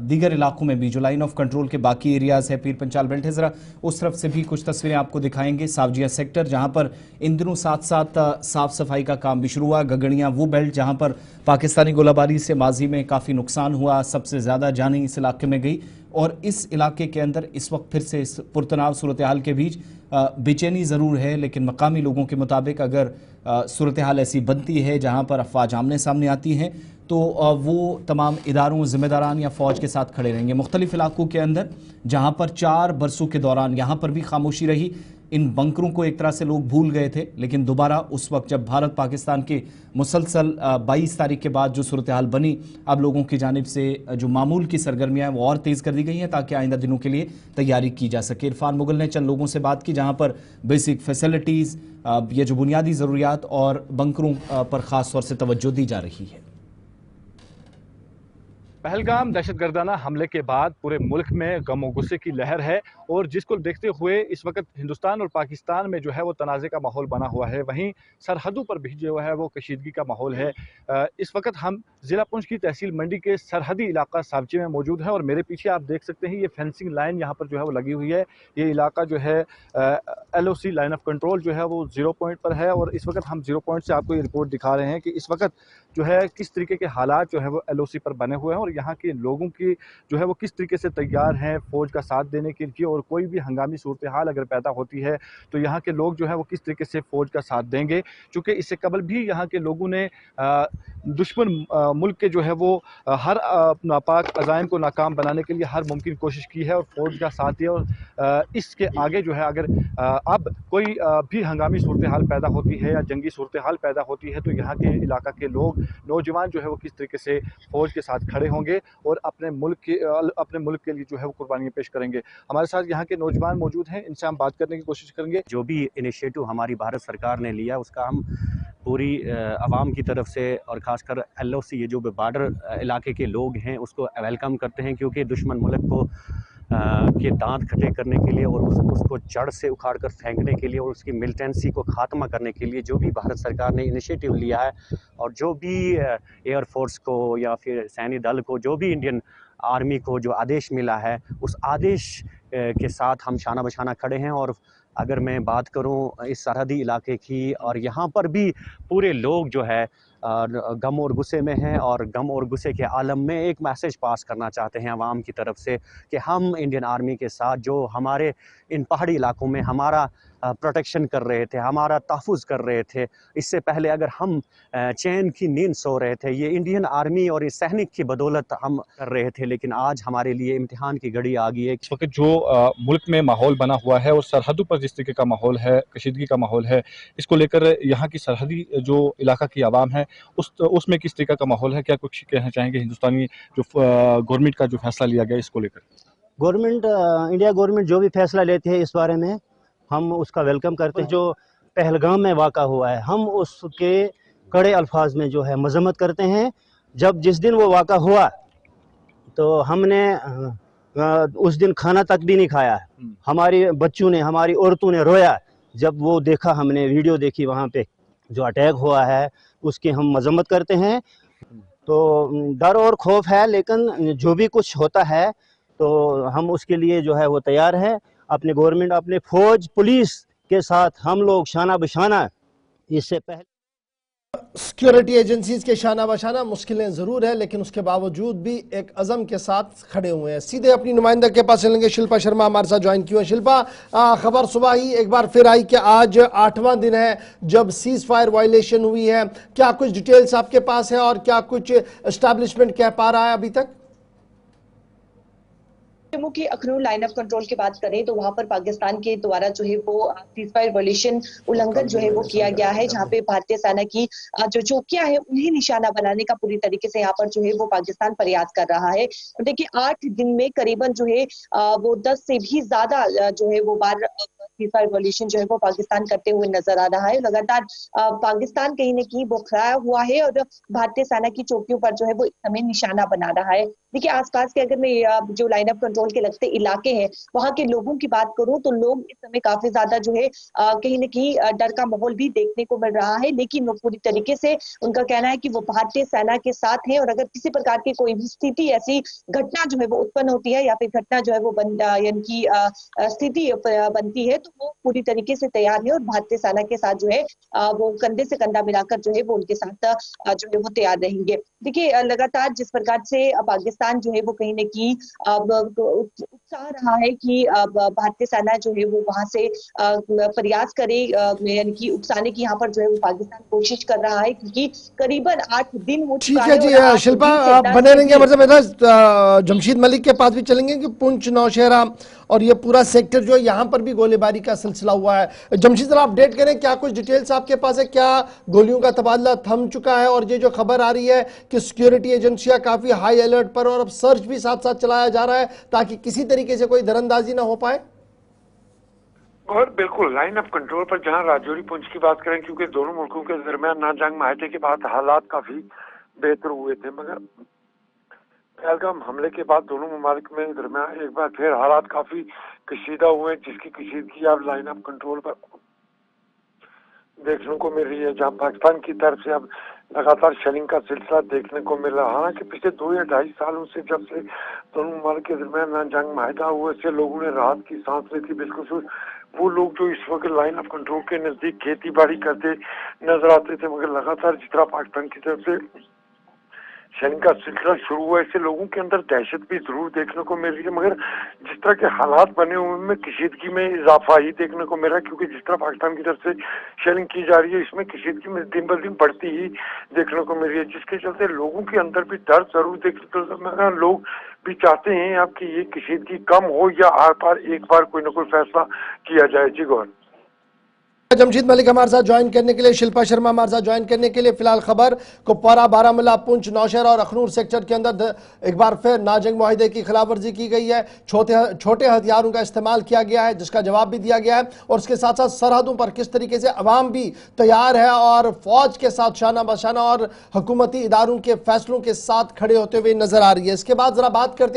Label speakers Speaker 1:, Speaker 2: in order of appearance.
Speaker 1: दीगर इलाकों में भी जो लाइन ऑफ कंट्रोल के बाकी एरियाज है, पीर पंचाल बेल्ट है, ज़रा उस तरफ से भी कुछ तस्वीरें आपको दिखाएंगे। सावजिया सेक्टर जहां पर इन दिनों साथ साथ साफ सफाई का काम भी शुरू हुआ। गगड़िया वो बेल्ट जहां पर पाकिस्तानी गोलाबारी से माजी में काफ़ी नुकसान हुआ, सबसे ज़्यादा जानी इस इलाके में गई और इस इलाके के अंदर इस वक्त फिर से इस पुरतनाव सूरत हाल के बीच बेचैनी ज़रूर है, लेकिन मकामी लोगों के मुताबिक अगर सूरत हाल ऐसी बनती है जहाँ पर अफवाज आमने सामने आती हैं तो वो तमाम इदारों, ज़िम्मेदारान या फ़ौज के साथ खड़े रहेंगे। मुख्तलिफ इलाकों के अंदर जहाँ पर 4 बरसों के दौरान यहाँ पर भी खामोशी रही, इन बंकरों को एक तरह से लोग भूल गए थे, लेकिन दोबारा उस वक्त जब भारत पाकिस्तान के मुसलसल 22 तारीख के बाद जो सूरत हाल बनी, अब लोगों की जानिब से जो मामूल की सरगर्मियाँ हैं वो और तेज़ कर दी गई हैं ताकि आइंदा दिनों के लिए तैयारी की जा सके। इरफान मुगल ने चंद लोगों से बात की जहाँ पर बेसिक फैसिलिटीज़, ये जो बुनियादी ज़रूरियात और बंकरों पर ख़ास तौर से तवज्जो दी जा रही है।
Speaker 2: पहलगाम दहशतगर्दाना हमले के बाद पूरे मुल्क में गम और गुस्से की लहर है और जिसको देखते हुए इस वक्त हिंदुस्तान और पाकिस्तान में जो है वो तनाज़े का माहौल बना हुआ है। वहीं सरहदों पर भी जो है वो कशीदगी का माहौल है। इस वक्त हम ज़िला पुंछ की तहसील मंडी के सरहदी इलाका सावची में मौजूद है और मेरे पीछे आप देख सकते हैं ये फेंसिंग लाइन यहाँ पर जो है वो लगी हुई है। ये इलाका जो है LOC लाइन ऑफ कंट्रोल जो है वो 0 पॉइंट पर है और इस वक्त हम 0 पॉइंट से आपको ये रिपोर्ट दिखा रहे हैं कि इस वक्त जो है किस तरीके के हालात जो है वो LOC पर बने हुए हैं और यहाँ के लोगों की जो है वो किस तरीके से तैयार हैं फौज का साथ देने के लिए और कोई भी हंगामी सूरत हाल अगर पैदा होती है तो यहाँ के लोग जो है वो किस तरीके से फौज का साथ देंगे। क्योंकि इससे कबल भी यहाँ के लोगों ने दुश्मन मुल्क के जो है वो हर नापाक अज़ाइम को नाकाम बनाने के लिए हर मुमकिन कोशिश की है और फौज का साथ दिया और इसके आगे जो है अगर अब कोई भी हंगामी सूरत हाल पैदा होती है या जंगी सूरत हाल पैदा होती है तो यहाँ के इलाका के लोग नौजवान जो है वो किस तरीके से फौज के साथ खड़े होंगे और अपने मुल्क के लिए जो है वो कुर्बानियाँ पेश करेंगे। हमारे साथ यहाँ के नौजवान मौजूद हैं, इनसे हम बात करने की कोशिश करेंगे।
Speaker 3: जो भी इनिशिएटिव हमारी भारत सरकार ने लिया उसका हम पूरी आवाम की तरफ से और ख़ासकर LOC ये जो बॉर्डर इलाके के लोग हैं उसको वेलकम करते हैं क्योंकि दुश्मन मुल्क को के दांत खट्टे करने के लिए और उसको जड़ से उखाड़ कर फेंकने के लिए और उसकी मिलिटेंसी को ख़ात्मा करने के लिए जो भी भारत सरकार ने इनिशिएटिव लिया है और जो भी एयरफोर्स को या फिर सैन्य दल को जो भी इंडियन आर्मी को जो आदेश मिला है उस आदेश के साथ हम शाना बशाना खड़े हैं। और अगर मैं बात करूं इस सरहदी इलाके की और यहाँ पर भी पूरे लोग जो है गम और गुस्से में हैं और गम और गुस्से के आलम में एक मैसेज पास करना चाहते हैं आवाम की तरफ से कि हम इंडियन आर्मी के साथ जो हमारे इन पहाड़ी इलाकों में हमारा प्रोटेक्शन कर रहे थे, हमारा तहफ़्फ़ुज़ कर रहे थे। इससे पहले अगर हम चैन की नींद सो रहे थे ये इंडियन आर्मी और इस सैनिक की बदौलत हम कर रहे थे, लेकिन आज हमारे लिए इम्तिहान की घड़ी आ गई है।
Speaker 2: इस वक्त जो मुल्क में माहौल बना हुआ है और सरहदों पर जिस तरीके का माहौल है, कशीदगी का माहौल है, इसको लेकर यहाँ की सरहदी जो इलाका की आवाम है उसमें किस तरीके का माहौल है? क्या कुछ कहना चाहेंगे हिंदुस्तानी जो गवर्नमेंट का जो फैसला लिया गया इसको लेकर?
Speaker 4: गवर्नमेंट इंडिया गवर्नमेंट जो भी फैसला लेती है इस बारे में हम उसका वेलकम करते हैं। जो पहलगाम में वाक़ा हुआ है हम उसके कड़े अल्फाज में जो है मज़म्मत करते हैं। जब जिस दिन वो वाक़ा हुआ तो हमने उस दिन खाना तक भी नहीं खाया। हमारी बच्चों ने, हमारी औरतों ने रोया जब वो देखा, हमने वीडियो देखी वहाँ पे जो अटैक हुआ है उसकी हम मज़म्मत करते हैं। तो डर और खौफ है, लेकिन जो भी कुछ होता है तो हम उसके लिए जो है वो तैयार है। अपने गवर्नमेंट, अपने फौज, पुलिस के साथ हम लोग शाना बशाना इससे पहले
Speaker 5: सिक्योरिटी एजेंसीज के शाना बशाना मुश्किलें ज़रूर है, लेकिन उसके बावजूद भी एक अज़म के साथ खड़े हुए हैं। सीधे अपनी नुमाइंदा के पास चलेंगे। शिल्पा शर्मा हमारे साथ ज्वाइन की हुई। शिल्पा, खबर सुबह ही एक बार फिर आई कि आज 8वां दिन है जब सीज फायर वायलेशन हुई है। क्या कुछ डिटेल्स आपके पास है और क्या कुछ एस्टैब्लिशमेंट कह पा रहा है अभी तक?
Speaker 6: जम्मू की अखनूर लाइन ऑफ कंट्रोल की बात करें तो वहां पर पाकिस्तान के द्वारा जो है वो सीज फायर वायलेशन उल्लंघन जो है वो किया गया है, जहां पे भारतीय सेना की जो चौकियां हैं उन्हें निशाना बनाने का पूरी तरीके से यहाँ पर जो है वो पाकिस्तान प्रयास कर रहा है। देखिए 8 दिन में करीबन जो है वो 10 से भी ज्यादा जो है वो बार सीजफायर वायलेशन जो है वो पाकिस्तान करते हुए नजर आ रहा है। लगातार पाकिस्तान कहीं न कहीं बौखलाया हुआ है और भारतीय सेना की चौकियों पर जो है वो इस समय निशाना बना रहा है। देखिए आसपास के अगर मैं जो लाइन ऑफ कंट्रोल के लगते इलाके हैं वहां के लोगों की बात करूं तो लोग इस समय काफी ज्यादा जो है कहीं न कहीं डर का माहौल भी देखने को मिल रहा है, लेकिन वो पूरी तरीके से उनका कहना है कि वो भारतीय सेना के साथ है और अगर किसी प्रकार की कोई भी स्थिति ऐसी घटना जो है वो उत्पन्न होती है या फिर घटना जो है वो यानी कि स्थिति बनती है तो वो पूरी तरीके से तैयार है और भारतीय सेना के साथ जो है वो कंधे से कंधा मिलाकर जो है वो उनके साथ जो है वो तैयार रहेंगे। देखिए लगातार जिस प्रकार से पाकिस्तान जो है वो कहीं न कहीं उत्साह रहा है कि भारतीय सेना जो है वो वहां से प्रयास करे यानी कि उकसाने की यहाँ पर जो है वो पाकिस्तान कोशिश कर रहा है क्योंकि करीबन 8 दिन हो
Speaker 5: ठीक
Speaker 6: चुका
Speaker 5: है
Speaker 6: है
Speaker 5: जी।
Speaker 6: और 8
Speaker 5: शिल्पा
Speaker 6: दिन से
Speaker 5: आप
Speaker 6: डर
Speaker 5: बने
Speaker 6: से
Speaker 5: रहेंगे
Speaker 6: भी-
Speaker 5: हमारे साथ। जमशीद मलिक के पास भी चलेंगे कि पुंछ नौशहरा और ये पूरा सेक्टर जो है यहाँ पर भी गोलीबारी का सिलसिला हुआ है। जमशीद जरा अपडेट करें, क्या कुछ डिटेल्स आपके पास है, क्या गोलियों का तबादला थम चुका है और ये जो खबर आ रही है कि सिक्योरिटी एजेंसियां काफी हाई अलर्ट पर और अब सर्च भी साथ साथ चलाया जा रहा है ताकि किसी तरीके से कोई दरअंदाजी ना हो पाए?
Speaker 7: और बिल्कुल लाइन ऑफ कंट्रोल पर जहां राजौरी पुंछ की बात करें, क्योंकि दोनों मुल्कों के दरमियान ना जंग माहिदे के बाद हालात काफी बेहतर हुए थे, मगर पहलगाम हमले के बाद दोनों ममालिक में दरमियान एक बार फिर हालात काफी कशीदा हुए, जिसकी कशीदगी अब लाइन ऑफ कंट्रोल पर देखने को मिल रही है, जहां पाकिस्तान की तरफ से अब लगातार शेलिंग का सिलसिला देखने को मिल रहा है। हालांकि पिछले 2 या 2.5 सालों से जब से दोनों ममालिक के दरमियान ना जंग माहिदा हुए से लोगों ने राहत की सांस ली थी। बिल्कुल वो लोग जो इस वक्त लाइन ऑफ कंट्रोल के नजदीक खेती बाड़ी करते नजर आते थे, मगर लगातार जिस तरह पाकिस्तान की तरफ से शेलिंग का सिलसिला शुरू हुआ, इससे लोगों के अंदर दहशत भी जरूर देखने को मिल रही है, मगर जिस तरह के हालात बने हुए में कशीदगी में इजाफा ही देखने को मिल रहा है, क्योंकि जिस तरह पाकिस्तान की तरफ से शेलिंग की जा रही है इसमें कशीदगी में दिन ब दिन बढ़ती ही देखने को मिल रही है, जिसके चलते लोगों के अंदर भी डर जरूर देखने को मिल रहा है। लोग भी चाहते हैं अब कि ये कशीदगी कम हो या आर पार एक बार कोई ना कोई फैसला किया जाए। जी गौर।
Speaker 5: जमशीद मलिक हमारे साथ ज्वाइन करने के लिए, शिल्पा शर्मा हमारे साथ ज्वाइन करने के लिए। फिलहाल खबर कुपवारा, बारामूला, पुंछ, नौशहरा और अखनूर सेक्टर के अंदर एक बार फिर नाजंग मुआहिदे की खिलाफवर्जी की गई है। छोटे हथियारों का इस्तेमाल किया गया है जिसका जवाब भी दिया गया है और उसके साथ साथ सरहदों पर किस तरीके से अवाम भी तैयार है और फौज के साथ शाना बशाना और हुकूमती इदारों के फैसलों के साथ खड़े होते हुए नजर आ रही है। इसके बाद जरा बात करते